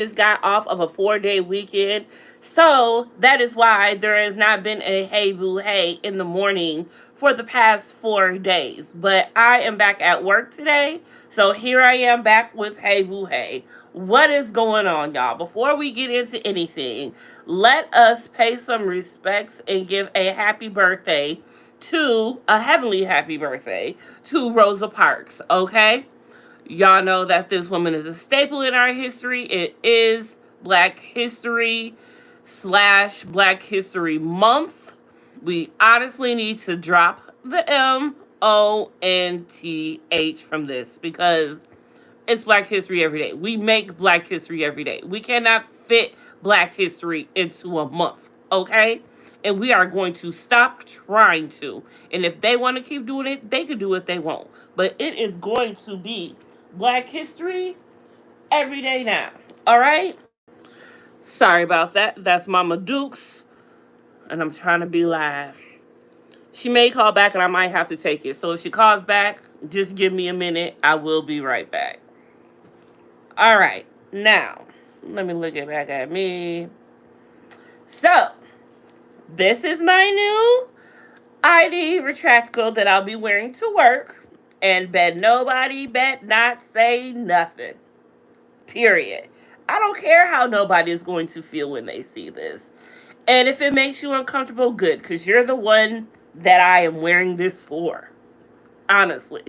just got off of a 4-day weekend. So that is why there has not been a Hey Boo Hey in the morning for the past 4 days. But I am back at work today. So here I am back with Hey Boo Hey. What is going on, y'all? Before we get into anything, let us pay some respects and give a happy birthday to a heavenly happy birthday to Rosa Parks, okay? Y'all know that this woman is a staple in our history. It is Black History slash Black History Month. We honestly need to drop the MONTH from this because it's Black History every day. We make Black History every day. We cannot fit Black History into a month, okay? And we are going to stop trying to. And if they want to keep doing it, they can do what they want. But it is going to be Black History every day now. All right? Sorry about that. That's Mama Dukes. And I'm trying to be live. She may call back and I might have to take it. So if she calls back, just give me a minute. I will be right back. All right. Now, let me look it back at me. So, this is my new ID retractable that I'll be wearing to work. And bet nobody bet not say nothing. Period. I don't care how nobody is going to feel when they see this. And if it makes you uncomfortable, good. Because you're the one that I am wearing this for. Honestly.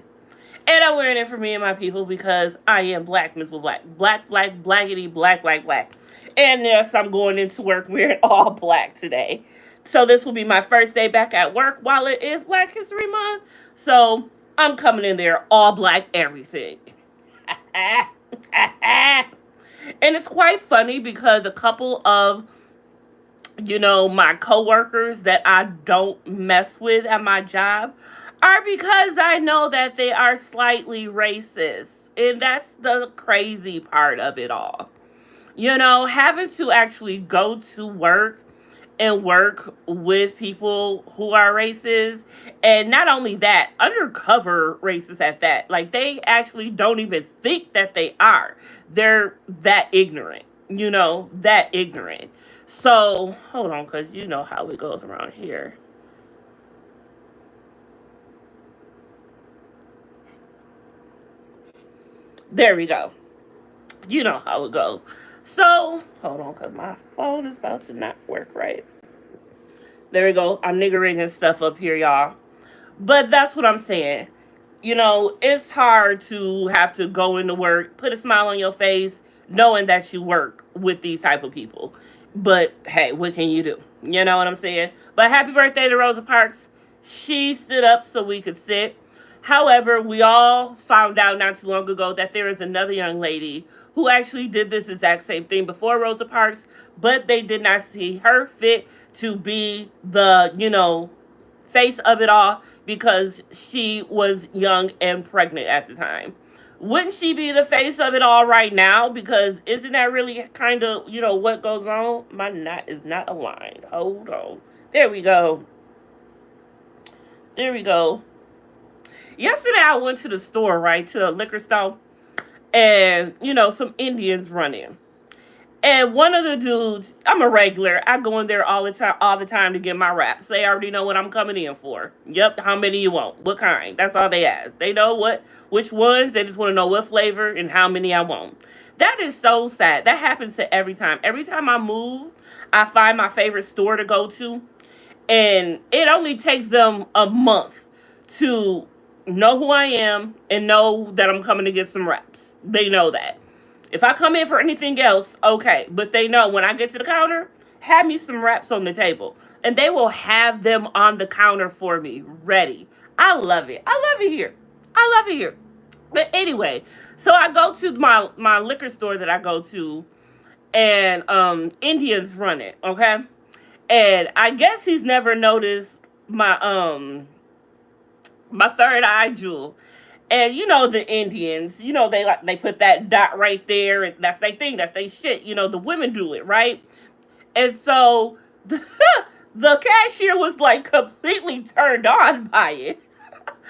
And I'm wearing it for me and my people because I am Black, Miss Black. Black, black, blackity, black, black, black. And yes, I'm going into work wearing all black today. So this will be my first day back at work while it is Black History Month. So I'm coming in there all black everything. And it's quite funny because a couple of, my coworkers that I don't mess with at my job are because I know that they are slightly racist. And that's the crazy part of it all. Having to actually go to work and work with people who are racist. And not only that, undercover racists at that. Like, they actually don't even think that they are. They're that ignorant, that ignorant. So, hold on, because you know how it goes around here. There we go. You know how it goes. So, hold on, because my phone is about to not work right. There we go. I'm niggering and stuff up here, y'all. But that's what I'm saying. It's hard to have to go into work, put a smile on your face, knowing that you work with these type of people. But hey, what can you do? You know what I'm saying? But happy birthday to Rosa Parks. She stood up so we could sit. However, we all found out not too long ago that there is another young lady who actually did this exact same thing before Rosa Parks, but they did not see her fit to be the, face of it all because she was young and pregnant at the time. Wouldn't she be the face of it all right now? Because isn't that really kind of, what goes on? My knot is not aligned. Hold on. There we go. There we go. Yesterday I went to the store, right, to the liquor store, and, some Indians running. And one of the dudes, I'm a regular. I go in there all the time to get my wraps. They already know what I'm coming in for. Yep, how many you want? What kind? That's all they ask. They know which ones. They just want to know what flavor and how many I want. That is so sad. That happens to every time. Every time I move, I find my favorite store to go to. And it only takes them a month to know who I am and know that I'm coming to get some wraps. They know that. If I come in for anything else, okay. But they know when I get to the counter, have me some wraps on the table. And they will have them on the counter for me, ready. I love it. I love it here. I love it here. But anyway, so I go to my liquor store that I go to, and Indians run it, okay? And I guess he's never noticed my third eye jewel. And the Indians, they put that dot right there, and that's their thing, that's their shit. The women do it, right? And so the cashier was like completely turned on by it.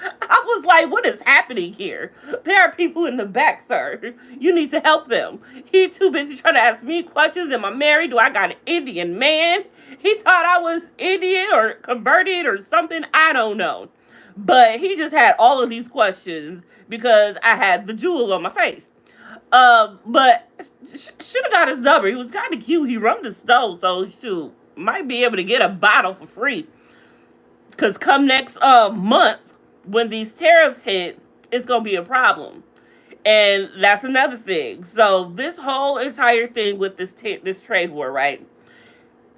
I was like, what is happening here? There are people in the back, sir. You need to help them. He too busy trying to ask me questions. Am I married? Do I got an Indian man? He thought I was Indian or converted or something. I don't know. But he just had all of these questions because I had the jewel on my face. But should have got his number. He was kind of cute. He run the stove, so shoot, might be able to get a bottle for free. Cause come next month, when these tariffs hit, it's gonna be a problem, and that's another thing. So this whole entire thing with this trade war, right?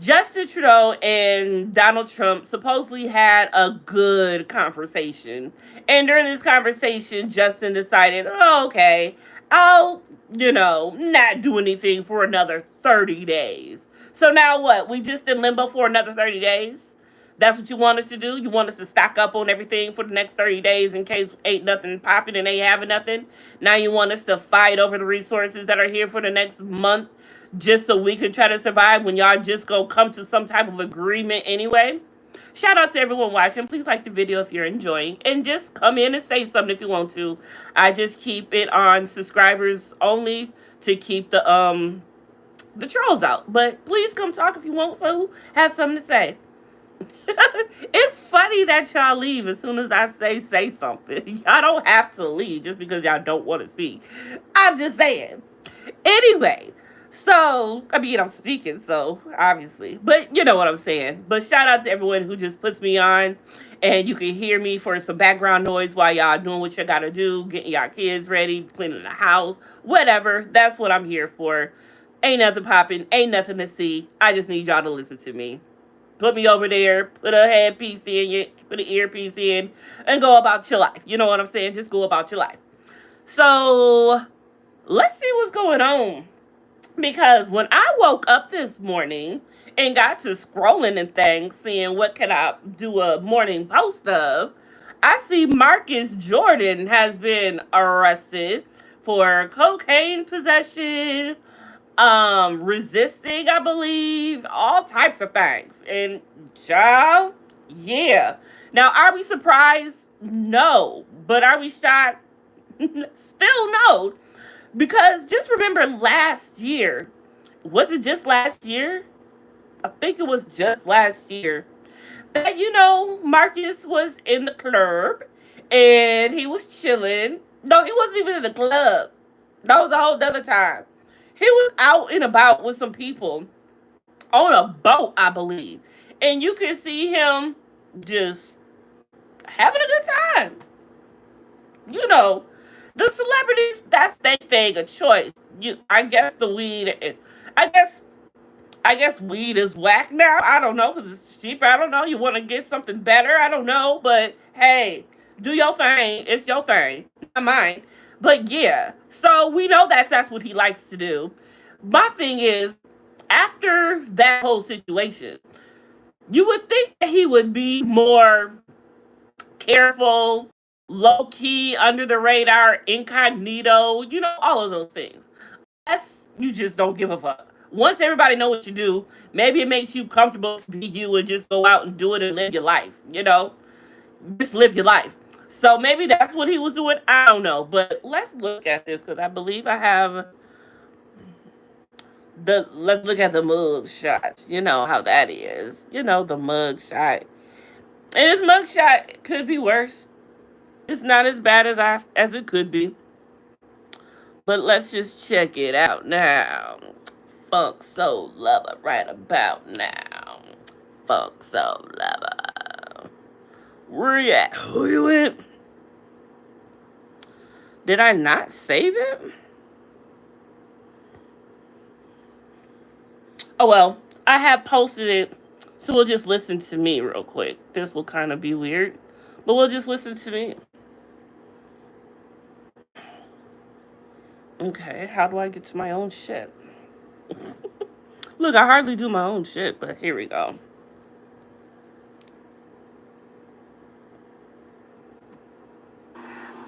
Justin Trudeau and Donald Trump supposedly had a good conversation. And during this conversation, Justin decided, oh, okay, I'll, not do anything for another 30 days. So now what? We just in limbo for another 30 days? That's what you want us to do? You want us to stock up on everything for the next 30 days in case ain't nothing popping and ain't having nothing? Now you want us to fight over the resources that are here for the next month just so we can try to survive when y'all just go come to some type of agreement anyway? Shout out to everyone watching. Please like the video if you're enjoying. And just come in and say something if you want to. I just keep it on subscribers only to keep the trolls out. But please come talk if you want to have something to say. It's funny that y'all leave as soon as I say something. Y'all don't have to leave just because y'all don't want to speak. I'm just saying. Anyway, so, I mean, I'm speaking, so, obviously. But you know what I'm saying. But shout out to everyone who just puts me on. And you can hear me for some background noise while y'all doing what you gotta do. Getting y'all kids ready, cleaning the house, whatever. That's what I'm here for. Ain't nothing popping. Ain't nothing to see. I just need y'all to listen to me. Put me over there, put a headpiece in, put an earpiece in, and go about your life. You know what I'm saying? Just go about your life. So, let's see what's going on. Because when I woke up this morning and got to scrolling and things, seeing what can I do a morning post of, I see Marcus Jordan has been arrested for cocaine possession, resisting, I believe, all types of things. And child, yeah. Now, are we surprised? No. But are we shocked? Still no. Because just remember last year, was it just last year? I think it was just last year that, Marcus was in the club and he was chilling. No, he wasn't even in the club. That was a whole other time. He was out and about with some people on a boat, I believe. And you can see him just having a good time. You know, the celebrities, that's their thing of choice. I guess the weed, I guess weed is whack now. I don't know because it's cheaper. I don't know. You want to get something better? I don't know. But hey, do your thing. It's your thing, not mine. But yeah, so we know that's what he likes to do. My thing is, after that whole situation, you would think that he would be more careful, low key, under the radar, incognito, all of those things. You just don't give a fuck. Once everybody know what you do, maybe it makes you comfortable to be you and just go out and do it and live your life, Just live your life. So maybe that's what he was doing. I don't know. But let's look at this because I believe I have let's look at the mug shots. You know how that is. The mug shot. And his mug shot could be worse. It's not as bad as it could be. But let's just check it out now. Funk Soul Lover right about now. Funk Soul Lover. Where you at? Who you in? Did I not save it? Oh well, I have posted it, so we'll just listen to me real quick. This will kind of be weird, but we'll just listen to me. Okay, how do I get to my own shit? Look, I hardly do my own shit, but here we go.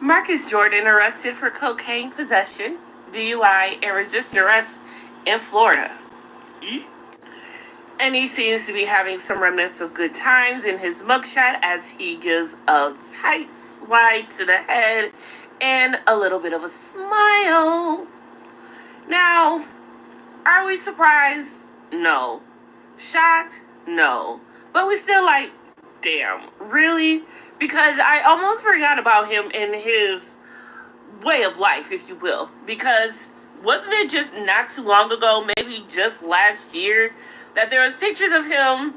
Marcus Jordan arrested for cocaine possession, DUI, and resisting arrest in Florida. And he seems to be having some remnants of good times in his mugshot as he gives a tight slide to the head and a little bit of a smile. Now, are we surprised? No. Shocked? No. But we still like, damn, really? Because I almost forgot about him and his way of life, if you will. Because wasn't it just not too long ago, maybe just last year, that there was pictures of him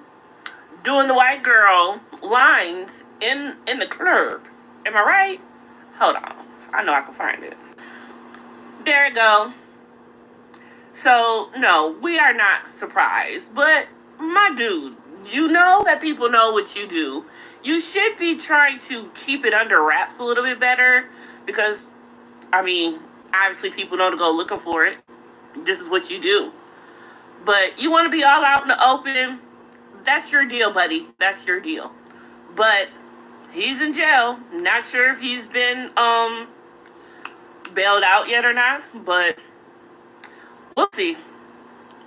doing the white girl lines in the club? Am I right? Hold on. I know I can find it. There we go. So, no, we are not surprised. But, my dude, you know that people know what you do. You should be trying to keep it under wraps a little bit better. Because, I mean, obviously people know to go looking for it. This is what you do. But you want to be all out in the open, that's your deal, buddy. That's your deal. But he's in jail. Not sure if he's been bailed out yet or not. But we'll see.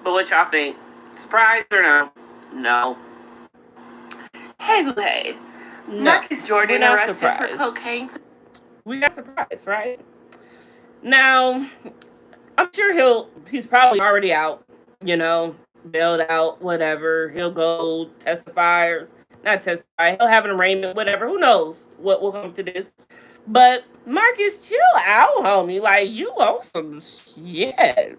But what y'all think? Surprised or no? No. Hey, Bew Heyyy. No, Marcus Jordan arrested surprised for cocaine. We got surprised, right? Now, I'm sure he's probably already out, you know, bailed out, whatever. He'll go testify or not testify. He'll have an arraignment, whatever. Who knows what will come to this. But Marcus, chill out, homie. Like, you on some shit.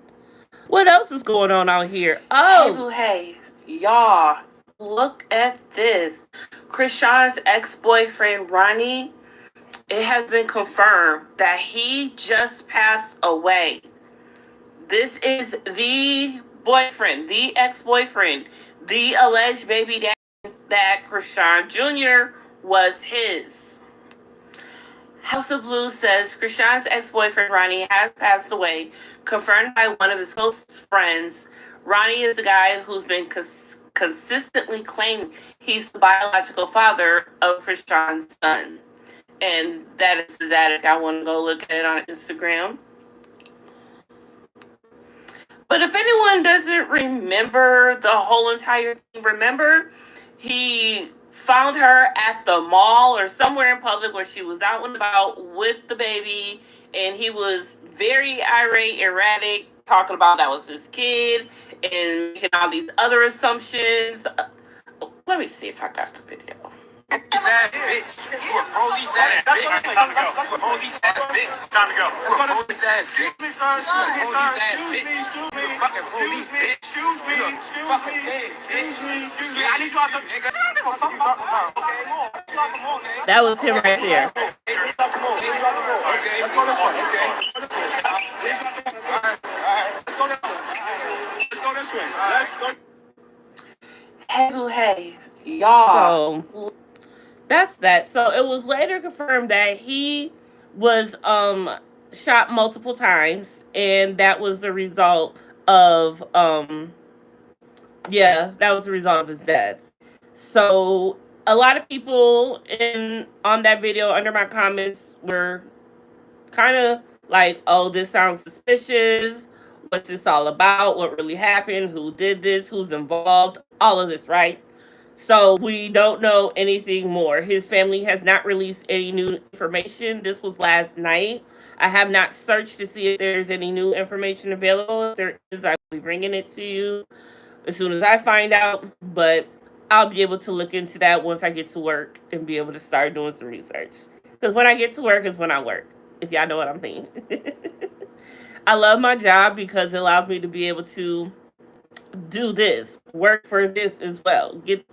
What else is going on out here? Oh, hey, Bew Heyyy, y'all, look at this. Krishan's ex-boyfriend, Ronnie, it has been confirmed that he just passed away. This is the boyfriend, the ex-boyfriend, the alleged baby daddy that Krishan Jr. was his. House of Blues says Krishan's ex-boyfriend Ronnie has passed away, confirmed by one of his closest friends. Ronnie is the guy who's been consistently claiming he's the biological father of Krishan's son. And that is that if y'all want to go look at it on Instagram. But if anyone doesn't remember the whole entire thing, remember he found her at the mall or somewhere in public where she was out and about with the baby, and he was very irate, erratic, talking about that was his kid and making all these other assumptions. Let me see if I got the video. Police ass bitch. You a police ass bitch. Time to go. You a police ass bitch. Time to go. You a police ass bitch. Excuse me, sir. Excuse me. Fucking police bitch. Excuse me. Excuse me. I need you out the nigga. That was him right there. Let's go this way. Let's go. Hey, Bew Heyyy, y'all. So that's that. So it was later confirmed that he was shot multiple times, and that was the result of that was the result of his death. So a lot of people on that video under my comments were kind of like, oh, this sounds suspicious. What's this all about? What really happened? Who did this? Who's involved? All of this, right? So we don't know anything more. His family has not released any new information. This was last night. I have not searched to see if there's any new information available. If there is, I will be bringing it to you as soon as I find out. But I'll be able to look into that once I get to work and be able to start doing some research. Because when I get to work is when I work, if y'all know what I'm saying. I love my job because it allows me to be able to do this, work for this as well. It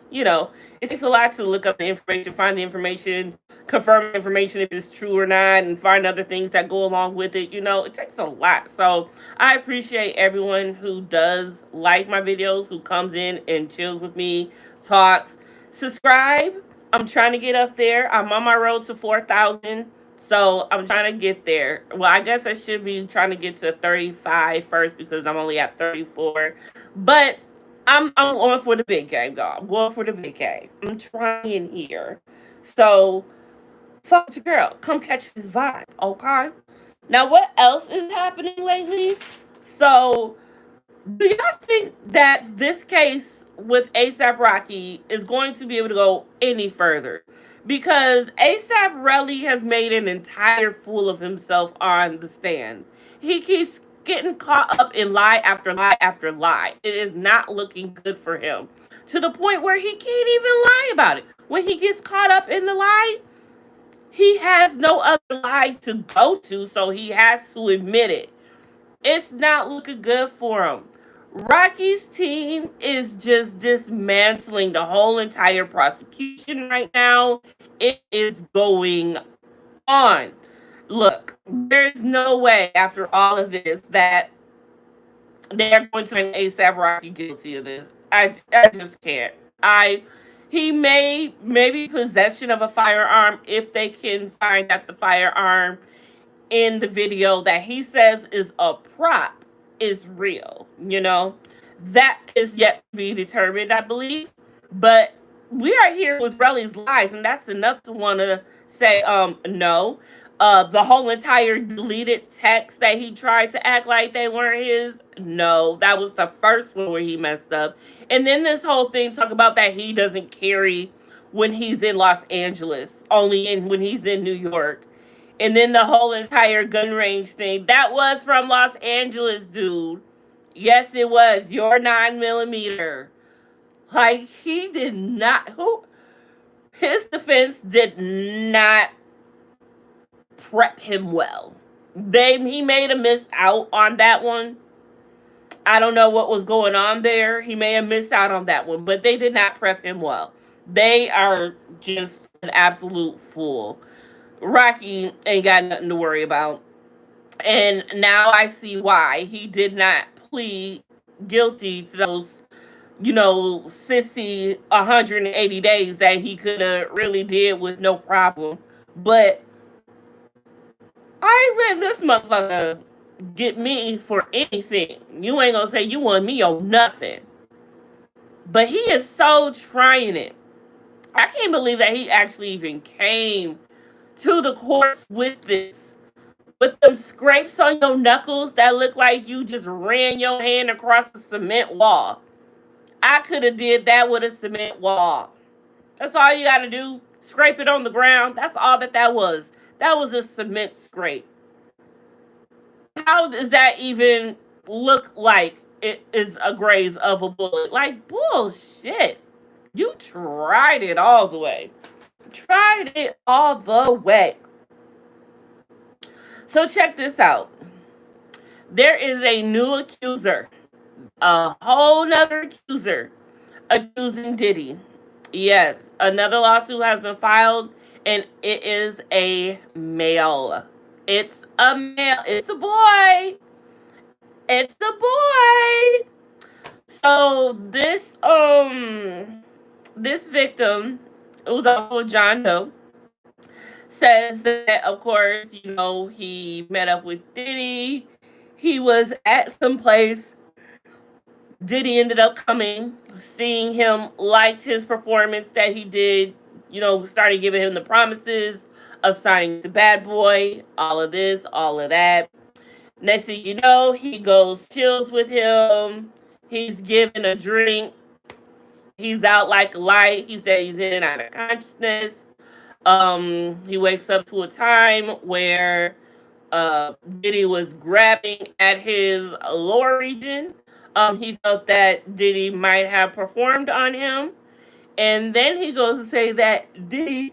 takes a lot to look up the information, find the information, confirm information if it's true or not, and find other things that go along with it. It takes a lot. So I appreciate everyone who does like my videos, who comes in and chills with me, talks. Subscribe. I'm trying to get up there. I'm on my road to 4,000. So I'm trying to get there. Well, I guess I should be trying to get to 35 first because I'm only at 34. But I'm going for the big game, y'all. I'm going for the big game. I'm trying here. So fuck your girl. Come catch this vibe, okay? Now, what else is happening lately? So do y'all think that this case with ASAP Rocky is going to be able to go any further because ASAP Rocky has made an entire fool of himself on the stand. He keeps getting caught up in lie after lie after lie. It is not looking good for him to the point where he can't even lie about it. When he gets caught up in the lie, he has no other lie to go to, so he has to admit it. It's not looking good for him. Rocky's team is just dismantling the whole entire prosecution right now. It is going on. Look, there's no way after all of this that they're going to find ASAP Rocky guilty of this. I just can't. I He may maybe possession of a firearm if they can find that the firearm in the video that he says is a prop is real. That is yet to be determined, I believe. But we are here with Relly's lies, and that's enough to want to say, no. The whole entire deleted text that he tried to act like they weren't his, no, that was the first one where he messed up. And then this whole thing talk about that he doesn't carry when he's in Los Angeles, only in when he's in New York. And then the whole entire gun range thing. That was from Los Angeles, dude. Yes, it was. Your 9 millimeter. Like, he did not. His defense did not prep him well. He made a missed out on that one. I don't know what was going on there. He may have missed out on that one, but they did not prep him well. They are just an absolute fool. Rocky ain't got nothing to worry about. And now I see why he did not plead guilty to those, sissy 180 days that he could have really did with no problem. But I let this motherfucker get me for anything. You ain't gonna say you want me on nothing. But he is so trying it. I can't believe that he actually even came to the courts with this. With them scrapes on your knuckles that look like you just ran your hand across a cement wall. I could have did that with a cement wall. That's all you gotta do. Scrape it on the ground. That's all that was. That was a cement scrape. How does that even look like it is a graze of a bullet? Like, bullshit. You tried it all the way. Tried it all the way. So check this out. There is a new accuser. A whole nother accuser accusing Diddy. Yes, another lawsuit has been filed, and it is a male. It's a male. It's a boy. It's a boy. So this victim, it was also John Doe, says that of course, he met up with Diddy. He was at some place. Diddy ended up coming, seeing him, liked his performance that he did, started giving him the promises of signing to Bad Boy, all of this, all of that. Next thing you know, he goes, chills with him. He's given a drink. He's out like a light. He said he's in and out of consciousness. He wakes up to a time where Diddy was grabbing at his lower region. He felt that Diddy might have performed on him. And then he goes to say that Diddy,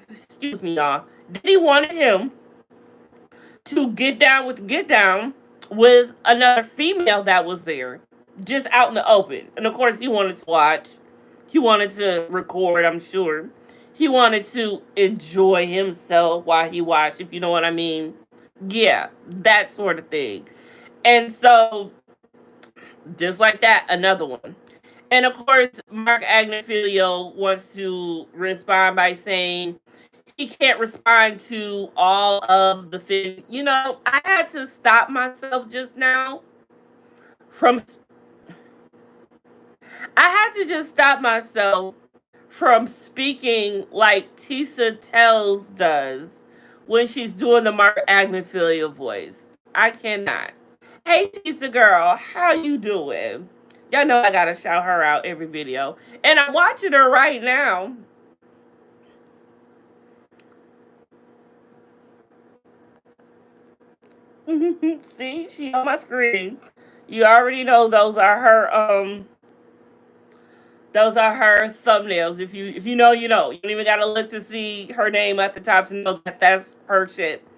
excuse me, y'all, Diddy wanted him to get down with another female that was there, just out in the open. And of course, he wanted to watch. He wanted to record, I'm sure. He wanted to enjoy himself while he watched, if you know what I mean. Yeah, that sort of thing. And so, just like that, another one. And of course, Mark Agnifilio wants to respond by saying he can't respond to all of the things. I had to stop myself just now from. I had to just stop myself from speaking like Tisa Tells does when she's doing the Mark Agnifilio voice. I cannot. Hey, Tisa girl, how you doing? Y'all know I gotta shout her out every video. And I'm watching her right now. See, she on my screen. You already know those are her thumbnails. If you know, you know. You don't even gotta look to see her name at the top to know that that's her shit.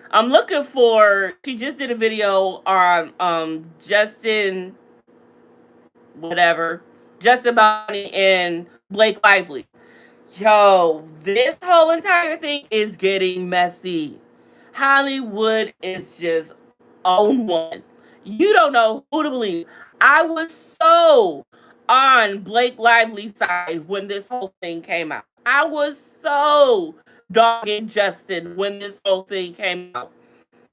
I'm looking for. She just did a video on Justin, whatever, Justin Bobby and Blake Lively. Yo, this whole entire thing is getting messy. Hollywood is just on one. You don't know who to believe. I was so on Blake Lively's side when this whole thing came out. I was so dogging Justin when this whole thing came out.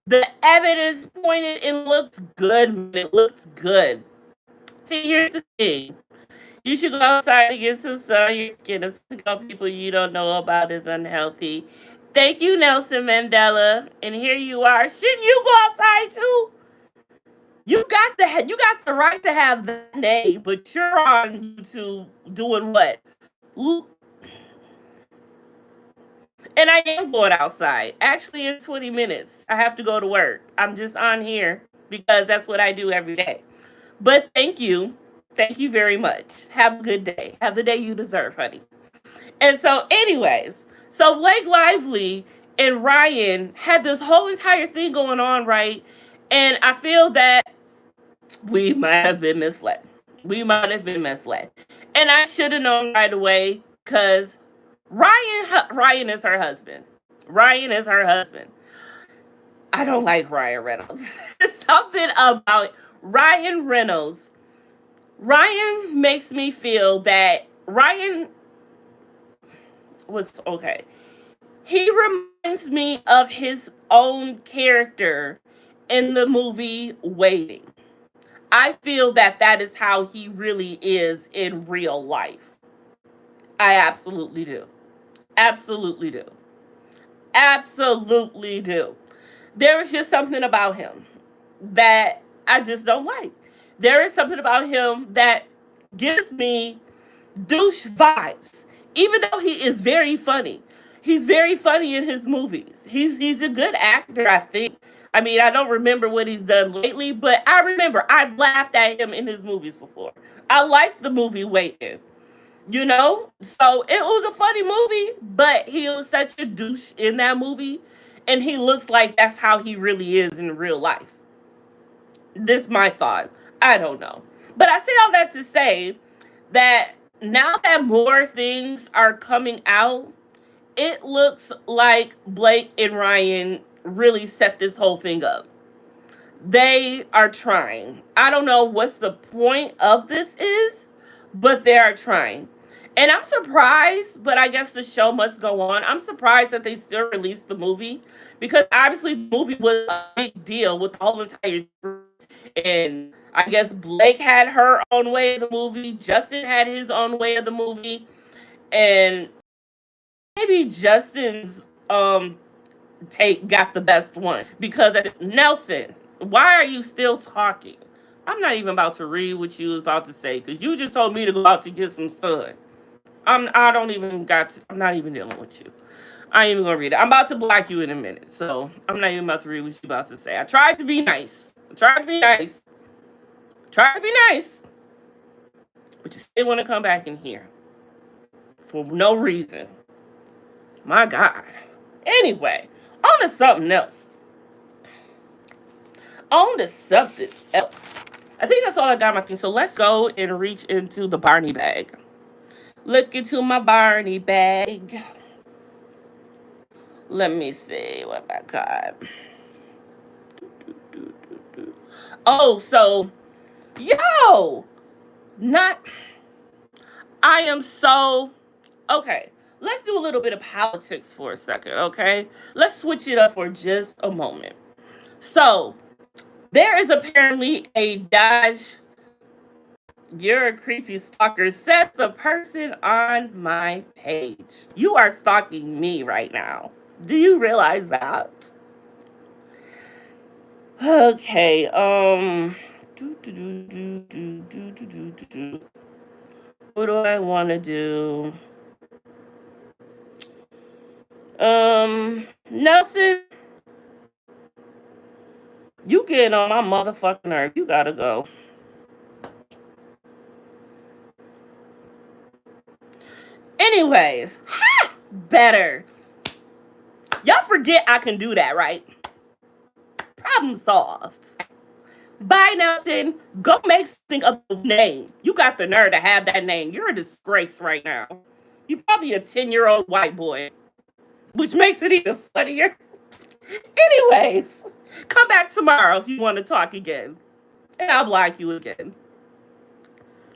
The evidence pointed and looked good. Man. It looks good. See, here's the thing. You should go outside and get some sun on your skin. If people you don't know about is unhealthy. Thank you, Nelson Mandela. And here you are. Shouldn't you go outside too? You got the right to have that name, but you're on YouTube doing what? Ooh. And I am going outside. Actually, in 20 minutes, I have to go to work. I'm just on here because that's what I do every day. But thank you. Thank you very much. Have a good day. Have the day you deserve, honey. And so, anyways, so Blake Lively and Ryan had this whole entire thing going on, right? And I feel that we might have been misled. We might have been misled. And I should have known right away because Ryan is her husband. Ryan is her husband. I don't like Ryan Reynolds. Something about Ryan Reynolds. Ryan makes me feel that Ryan was okay. He reminds me of his own character in the movie Waiting. I feel that that is how he really is in real life. I absolutely do. Absolutely do. Absolutely do. There is just something about him that I just don't like. There is something about him that gives me douche vibes. Even though he is very funny. He's very funny in his movies. He's a good actor, I think. I mean, I don't remember what he's done lately, but I remember I've laughed at him in his movies before. I liked the movie Waiting, you know? So it was a funny movie, but he was such a douche in that movie, and he looks like that's how he really is in real life. This is my thought. I don't know. But I say all that to say that now that more things are coming out, it looks like Blake and Ryan really set this whole thing up. They are trying. I don't know what's the point of this is, but they are trying. And I'm surprised, but I guess the show must go on. I'm surprised that they still released the movie because obviously the movie was a big deal with the whole entire, and I guess Blake had her own way of the movie, Justin had his own way of the movie, and maybe Justin's take got the best one because Nelson, why are you still talking? I'm not even about to read what you was about to say because you just told me to go out to get some sun. I don't even got to, I'm not even dealing with you. I ain't even gonna read it. I'm about to block you in a minute, so I'm not even about to read what you about to say. I tried to be nice. I tried to be nice. Try to be nice, but you still want to come back in here for no reason. My God. Anyway, on to something else. On to something else. I think that's all I got on my thing. So let's go and reach into the Barney bag. Look into my Barney bag. Let me see what I got. Oh, so, yo, not, I am so, okay. Let's do a little bit of politics for a second, okay? Let's switch it up for just a moment. So, there is apparently a Dodge, you're a creepy stalker, says the person on my page. You are stalking me right now. Do you realize that? Okay. Do, do, do, do, do, do, do, do, do, do. What do I want to do? Nelson, you getting on my motherfucking nerve. You gotta go. Anyways, ha! Better. Y'all forget I can do that, right? Problem solved. Bye, Nelson. Go make something of the name. You got the nerve to have that name. You're a disgrace right now. You're probably a 10-year-old white boy, which makes it even funnier. Anyways, come back tomorrow if you want to talk again, and I'll block you again.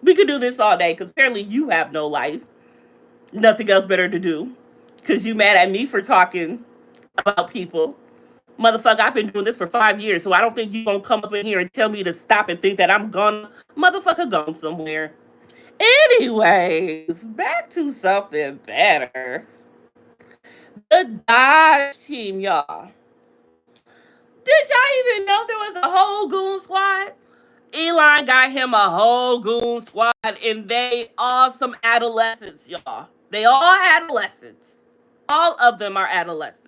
We could do this all day because apparently you have no life, nothing else better to do, because you mad at me for talking about people. Motherfucker, I've been doing this for 5 years, so I don't think you gonna come up in here and tell me to stop and think that I'm gonna motherfucker gone somewhere. Anyways, back to something better. The Dodge team, y'all. Did y'all even know there was a whole goon squad? Elon got him a whole goon squad, and they all some adolescents, y'all. They all adolescents. All of them are adolescents.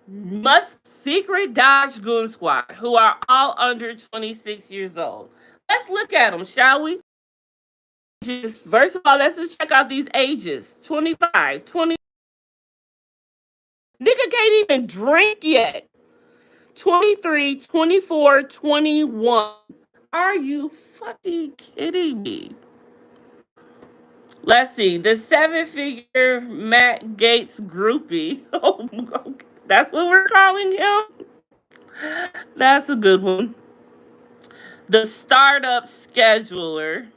Musk's secret Dodge goon squad, who are all under 26 years old. Let's look at them, shall we? Just first of all, let's just check out these ages. 25, 20. Nigga can't even drink yet. 23, 24, 21. Are you fucking kidding me? Let's see. The seven-figure Matt Gates groupie. Oh, that's what we're calling him? That's a good one. The startup scheduler.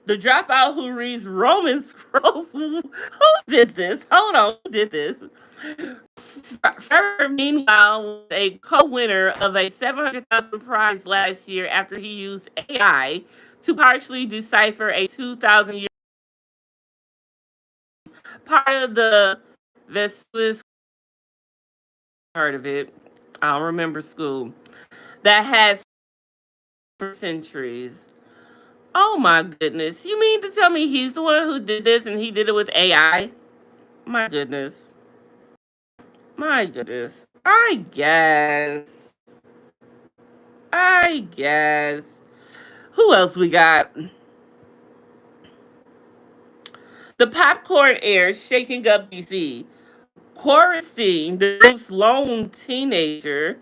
The dropout who reads Roman scrolls. Who did this? Hold on. Who did this? Trevor, meanwhile, was a co-winner of a 700,000 prize last year after he used AI to partially decipher a 2,000-year part of the Vespa's part of it. I don't remember school that has for centuries. Oh my goodness! You mean to tell me he's the one who did this and he did it with AI? My goodness. My goodness. I guess. I guess. Who else we got? The popcorn heirs shaking up DC. Chorusing, the group's lone teenager,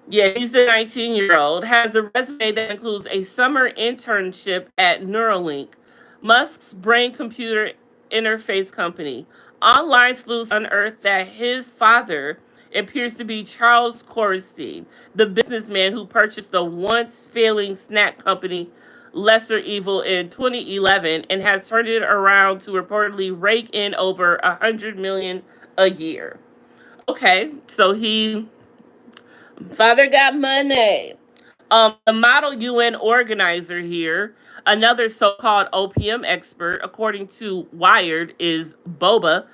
yeah, he's a 19-year-old, has a resume that includes a summer internship at Neuralink, Musk's brain computer interface company. Online sleuths unearthed that his father appears to be Charles Corstein, the businessman who purchased the once failing snack company Lesser Evil in 2011 and has turned it around to reportedly rake in over 100 million a year. Okay, so he father got money. The model UN organizer here, another so-called opium expert, according to Wired, is Boba.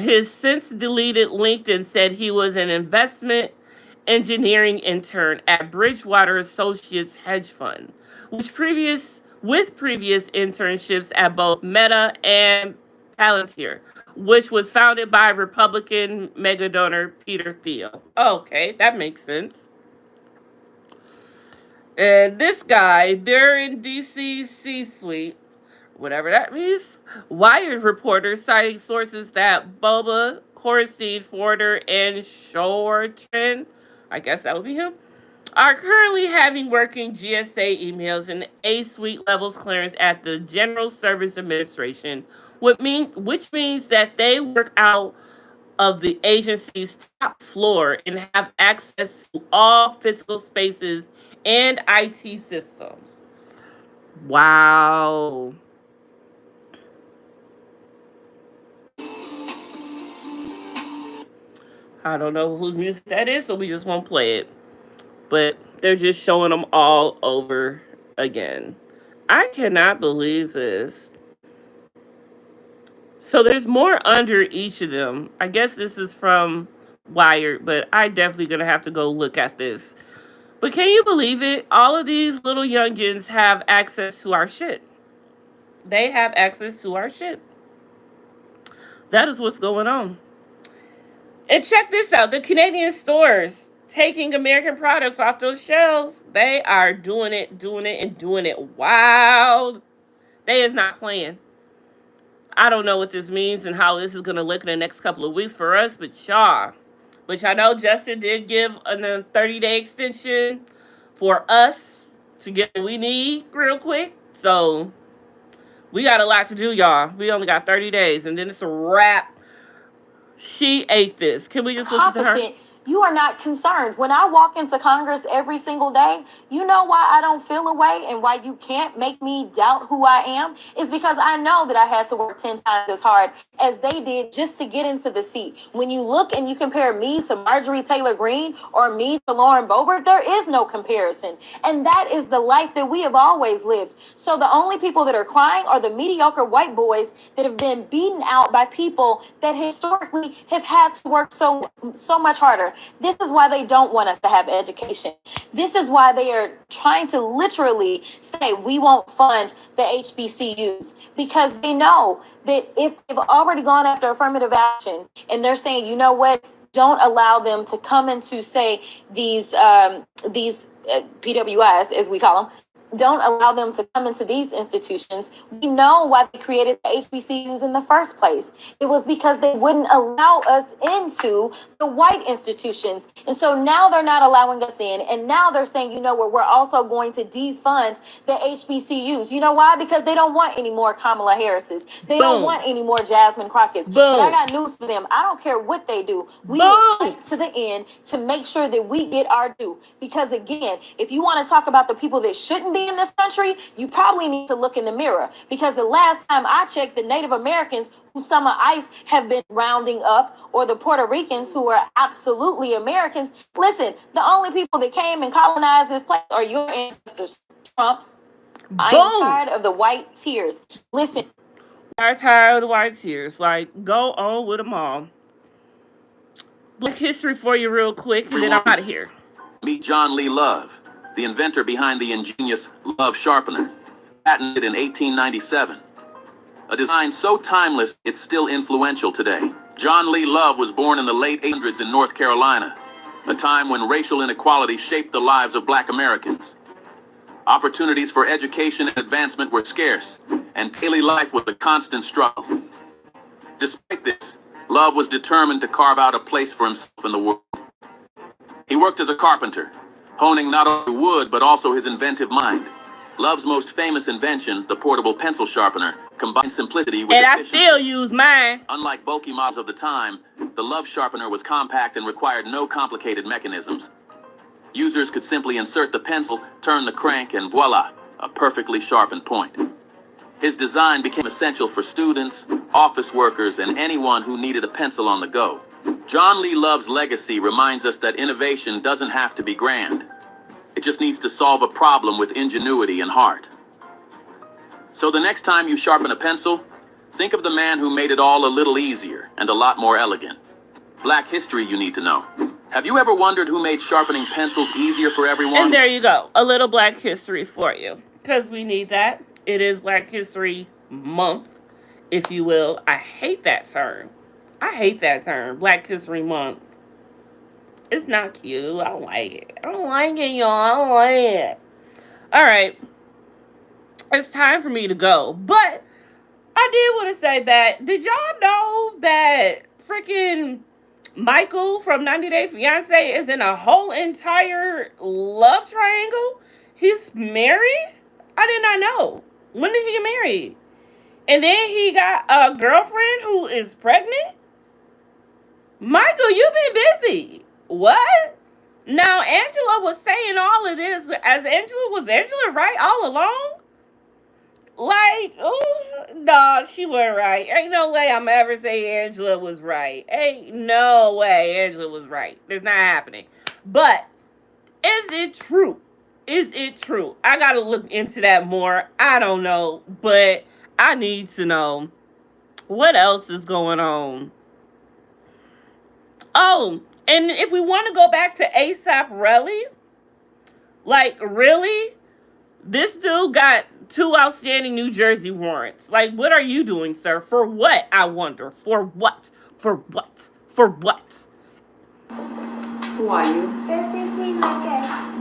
His since deleted LinkedIn said he was an investment engineering intern at Bridgewater Associates hedge fund, with previous internships at both Meta and Palantir, which was founded by Republican mega donor Peter Thiel. Okay, that makes sense. And this guy, they're in DC C-suite, whatever that means. Wired reporters citing sources that Boba, Corstein, Forder, and Shortran, I guess that would be him, are currently having working GSA emails and A suite levels clearance at the General Service Administration, which means that they work out of the agency's top floor and have access to all physical spaces and IT systems. Wow. I don't know whose music that is, so we just won't play it. But they're just showing them all over again. I cannot believe this. So there's more under each of them. I guess this is from wired, but I definitely gonna have to go look at this. But can you believe it? All of these little youngins have access to our shit. They have access to our shit. That is what's going on. And check this out, the Canadian stores taking American products off those shelves, they are doing it, and doing it wild. They is not playing. I don't know what this means and how this is going to look in the next couple of weeks for us, but y'all. Which I know Justin did give a 30-day extension for us to get what we need real quick. So we got a lot to do, y'all. We only got 30 days, and then it's a wrap. She ate this. Can we just listen to her? You are not concerned. When I walk into Congress every single day, you know why I don't feel away and why you can't make me doubt who I am? Is because I know that I had to work 10 times as hard as they did just to get into the seat. When you look and you compare me to Marjorie Taylor Greene or me to Lauren Boebert, there is no comparison. And that is the life that we have always lived. So the only people that are crying are the mediocre white boys that have been beaten out by people that historically have had to work so much harder. This is why they don't want us to have education. This is why they are trying to literally say we won't fund the HBCUs, because they know that if they've already gone after affirmative action and they're saying, you know what, don't allow them to come into, say, these PWIs, as we call them, don't allow them to come into these institutions. We know why they created the HBCUs in the first place. It was because they wouldn't allow us into the white institutions. And so now they're not allowing us in. And now they're saying, you know what, we're also going to defund the HBCUs. You know why? Because they don't want any more Kamala Harrises. They don't want any more Jasmine Crockett's. But I got news for them. I don't care what they do. We will fight to the end to make sure that we get our due. Because again, if you want to talk about the people that shouldn't be in this country, you probably need to look in the mirror, because the last time I checked, the Native Americans who some of ICE have been rounding up, or the Puerto Ricans who are absolutely Americans, listen, the only people that came and colonized this place are your ancestors, Trump. I am tired of the white tears. Listen. I'm tired of the white tears. Like, go on with them all. Black history for you real quick, and then I'm out of here. Meet John Lee Love, the inventor behind the ingenious Love sharpener, patented in 1897. A design so timeless, it's still influential today. John Lee Love was born in the late 1800s in North Carolina, a time when racial inequality shaped the lives of Black Americans. Opportunities for education and advancement were scarce, and daily life was a constant struggle. Despite this, Love was determined to carve out a place for himself in the world. He worked as a carpenter, honing not only wood, but also his inventive mind. Love's most famous invention, the portable pencil sharpener, combined simplicity with efficiency. And I still use mine. Unlike bulky models of the time, the Love sharpener was compact and required no complicated mechanisms. Users could simply insert the pencil, turn the crank, and voila, a perfectly sharpened point. His design became essential for students, office workers, and anyone who needed a pencil on the go. John Lee Love's legacy reminds us that innovation doesn't have to be grand. It just needs to solve a problem with ingenuity and heart. So the next time you sharpen a pencil, think of the man who made it all a little easier and a lot more elegant. Black history you need to know. Have you ever wondered who made sharpening pencils easier for everyone? And there you go. A little Black history for you. Because we need that. It is Black History Month, if you will. I hate that term. Black History Month. It's not cute. I don't like it. I don't like it, y'all. I don't like it. All right. It's time for me to go. But I did want to say that, did y'all know that freaking Michael from 90 Day Fiancé is in a whole entire love triangle? He's married? I did not know. When did he get married? And then he got a girlfriend who is pregnant? Michael, you've been busy. What? Now, Angela was saying all of this was Angela right all along? Like, oh, no, she wasn't right. Ain't no way I'm ever saying Angela was right. Ain't no way Angela was right. It's not happening. But, is it true? I gotta look into that more. I don't know. But, I need to know. What else is going on? Oh, And if we want to go back to ASAP Relly, like, really? This dude got 2 outstanding New Jersey warrants. Like, what are you doing, sir? For what, I wonder? For what? For what? For what? Who are you?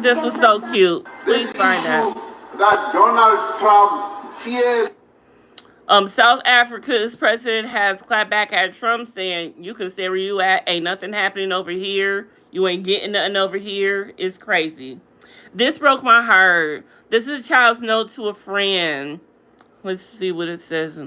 This was so cute. Please find that. That Donald Trump fears. South Africa's president has clapped back at Trump, saying, "You can stay where you at. Ain't nothing happening over here. You ain't getting nothing over here. It's crazy." This broke my heart. This is a child's note to a friend. Let's see what it says.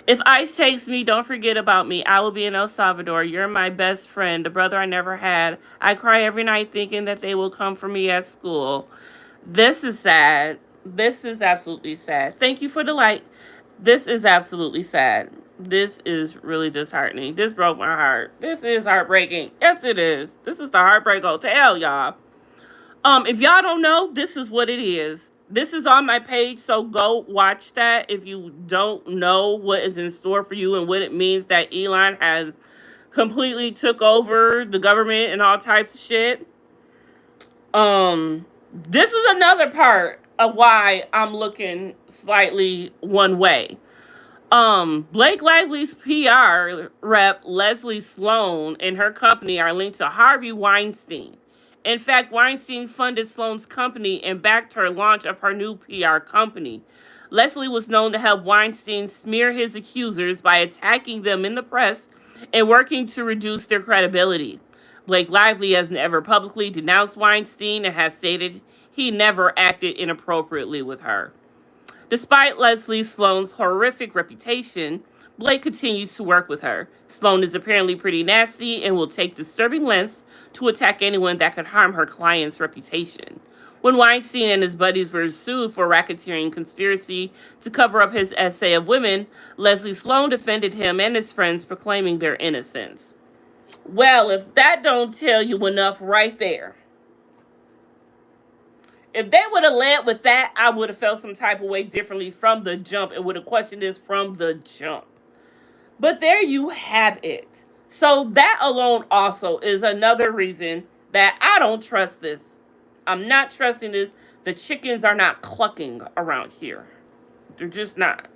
If ICE takes me, don't forget about me. I will be in El Salvador. You're my best friend, the brother I never had. I cry every night thinking that they will come for me at school. This is sad. This is absolutely sad. Thank you for the like. This is absolutely sad. This is really disheartening. This broke my heart. This is heartbreaking. Yes, it is. This is the Heartbreak Hotel, y'all. If y'all don't know, this is what it is. This is on my page, so go watch that if you don't know what is in store for you and what it means that Elon has completely took over the government and all types of shit. This is another part of why I'm looking slightly one way. Blake Lively's PR rep, Leslie Sloan, and her company are linked to Harvey Weinstein. In fact, Weinstein funded Sloan's company and backed her launch of her new PR company. Leslie was known to help Weinstein smear his accusers by attacking them in the press and working to reduce their credibility. Blake Lively has never publicly denounced Weinstein and has stated he never acted inappropriately with her. Despite Leslie Sloan's horrific reputation, Blake continues to work with her. Sloan is apparently pretty nasty and will take disturbing lengths to attack anyone that could harm her client's reputation. When Weinstein and his buddies were sued for racketeering conspiracy to cover up his essay of women, Leslie Sloan defended him and his friends, proclaiming their innocence. Well, if that don't tell you enough right there. If they would have led with that, I would have felt some type of way differently from the jump and would have questioned this from the jump. But there you have it. So that alone also is another reason that I don't trust this. I'm not trusting this. The chickens are not clucking around here. They're just not.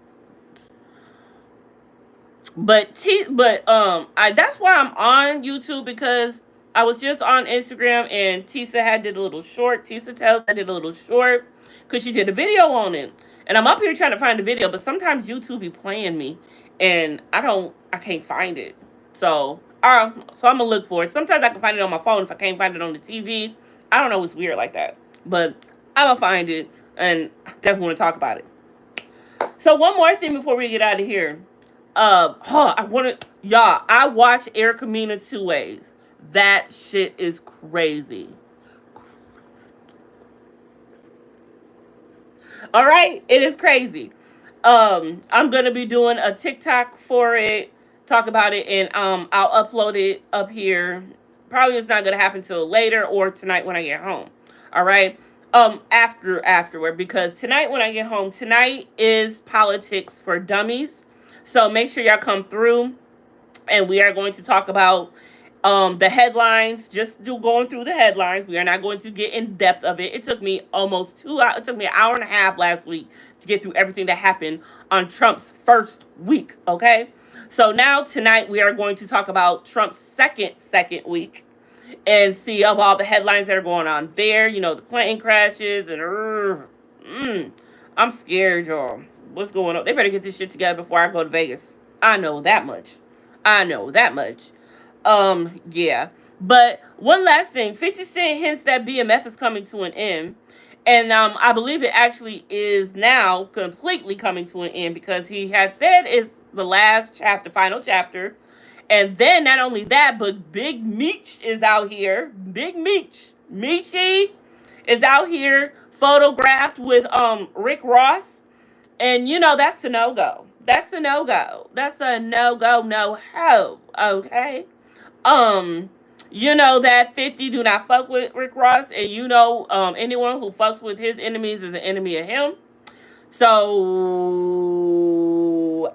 But that's why I'm on YouTube, because I was just on Instagram and Tisa had did a little short. Tisa Tells I did a little short because she did a video on it. And I'm up here trying to find the video, but sometimes YouTube be playing me and I can't find it. So I'm gonna look for it. Sometimes I can find it on my phone if I can't find it on the TV. I don't know, it's weird like that. But I'm gonna find it and definitely want to talk about it. So one more thing before we get out of here. I watch Erica Mena 2 Ways. That shit is crazy. All right, it is crazy. I'm gonna be doing a TikTok for it, talk about it, and I'll upload it up here. Probably it's not gonna happen till later or tonight when I get home. All right. Afterward, because tonight when I get home, tonight is Politics for Dummies. So make sure y'all come through, and we are going to talk about the headlines. Just going through the headlines. We are not going to get in depth of it. It took me almost 2 hours. It took me an hour and a half last week to get through everything that happened on Trump's first week. Okay, so now tonight we are going to talk about Trump's second week and see of all the headlines that are going on there. You know, the plane crashes and I'm scared, y'all. What's going on? They better get this shit together before I go to Vegas. I know that much. Yeah. But one last thing. 50 Cent hints that BMF is coming to an end. And I believe it actually is now completely coming to an end, because he had said it's the last chapter, final chapter. And then not only that, but Big Meech is out here. Big Meech. Meechy is out here photographed with Rick Ross. And, you know, that's a no-go. That's a no-go. That's a no-go, no-ho. Okay? You know that 50 do not fuck with Rick Ross. And you know anyone who fucks with his enemies is an enemy of him. So,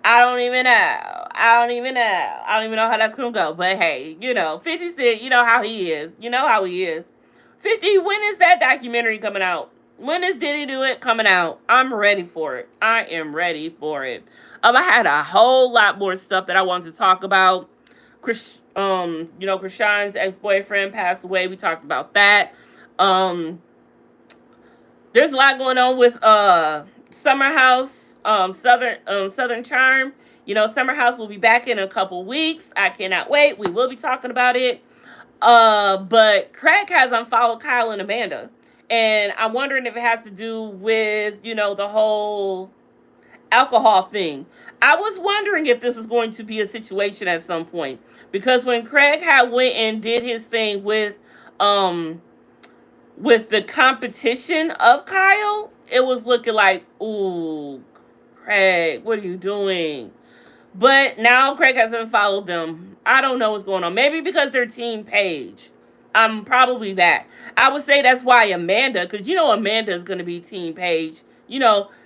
I don't even know. I don't even know. I don't even know how that's gonna go. But hey, 50 Cent, you know how he is. You know how he is. 50, when is that documentary coming out? When is Did He Do It coming out? I'm ready for it. I am ready for it. I had a whole lot more stuff that I wanted to talk about. Krishan's ex-boyfriend passed away. We talked about that. There's a lot going on with Summer House, Southern Charm. Summer House will be back in a couple weeks. I cannot wait. We will be talking about it. But Craig has unfollowed Kyle and Amanda. And I'm wondering if it has to do with, the whole alcohol thing. I was wondering if this was going to be a situation at some point. Because when Craig had went and did his thing with the competition of Kyle, it was looking like, ooh, Craig, what are you doing? But now Craig hasn't followed them. I don't know what's going on. Maybe because they're Team Paige. Probably that. I would say that's why Amanda, because Amanda is going to be Team Paige.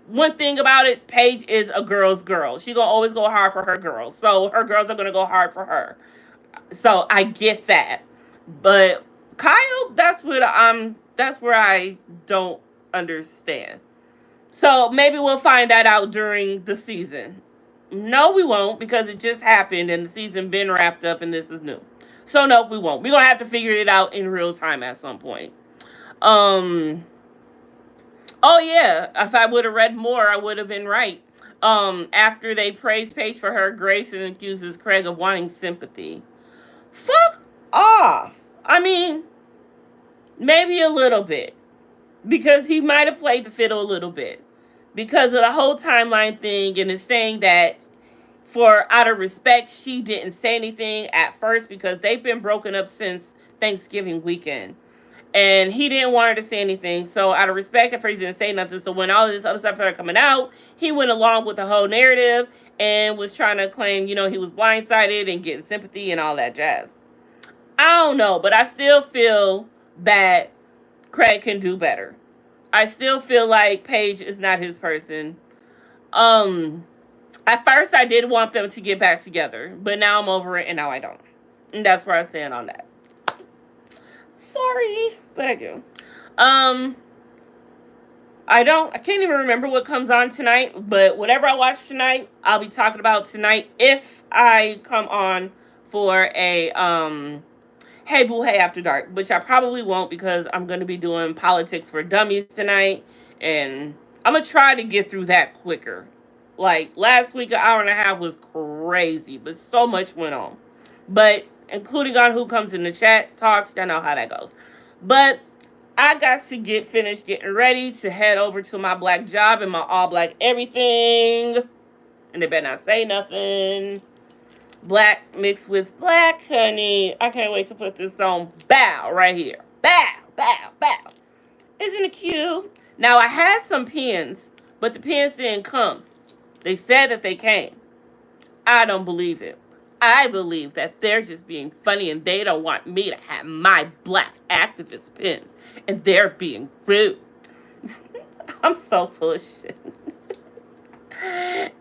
One thing about it, Paige is a girl's girl. She's going to always go hard for her girls. So her girls are going to go hard for her. So I get that. But Kyle, that's where I don't understand. So maybe we'll find that out during the season. No, we won't, because it just happened and the season been wrapped up and this is new. So no, we won't. We're going to have to figure it out in real time at some point. Oh yeah, if I would have read more, I would have been right. After they praise Paige for her grace and accuses Craig of wanting sympathy. Fuck off. I mean, maybe a little bit. Because he might have played the fiddle a little bit. Because of the whole timeline thing, and is saying that out of respect, she didn't say anything at first because they've been broken up since Thanksgiving weekend. And he didn't want her to say anything. So out of respect, at first he didn't say nothing. So when all this other stuff started coming out, he went along with the whole narrative and was trying to claim, he was blindsided and getting sympathy and all that jazz. I don't know, but I still feel that Craig can do better. I still feel like Paige is not his person. At first I did want them to get back together, but now I'm over it and now I don't. And that's where I stand on that. Sorry, but I do. I can't even remember what comes on tonight, but whatever I watch tonight, I'll be talking about tonight if I come on for a Hey Bew Heyyy After Dark, which I probably won't because I'm going to be doing Politics for Dummies tonight, and I'm going to try to get through that quicker. Like, last week, an hour and a half was crazy, but so much went on. But, including on who comes in the chat, talks, I know how that goes. But, I got to get finished getting ready to head over to my black job and my all black everything. And they better not say nothing. Black mixed with black, honey. I can't wait to put this on. Bow right here. Bow, bow, bow. Isn't it cute? Now, I had some pins, but the pins didn't come. They said that they came. I don't believe it. I believe that they're just being funny and they don't want me to have my black activist pins. And they're being rude. I'm so full of shit.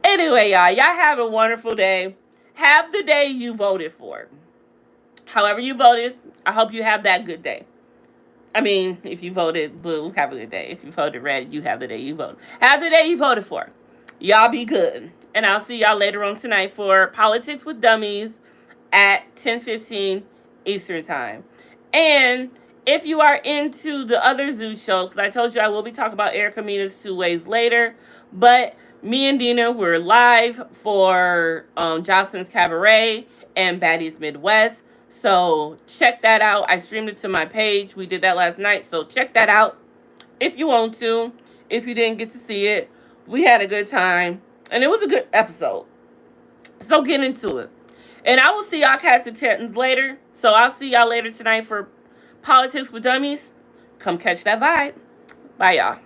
Anyway, y'all have a wonderful day. Have the day you voted for. However you voted, I hope you have that good day. I mean, if you voted blue, have a good day. If you voted red, you have the day you voted. Have the day you voted for. Y'all be good. And I'll see y'all later on tonight for Politics with Dummies at 10:15 Eastern Time. And if you are into the other Zoo show, because I told you I will be talking about Erica Mena's 2 Ways later, but me and Dina were live for Jocelyn's Cabaret and Baddies Midwest. So check that out. I streamed it to my page. We did that last night. So check that out if you want to. If you didn't get to see it, we had a good time. And it was a good episode. So get into it. And I will see y'all cats and kittens later. So I'll see y'all later tonight for Politics with Dummies. Come catch that vibe. Bye, y'all.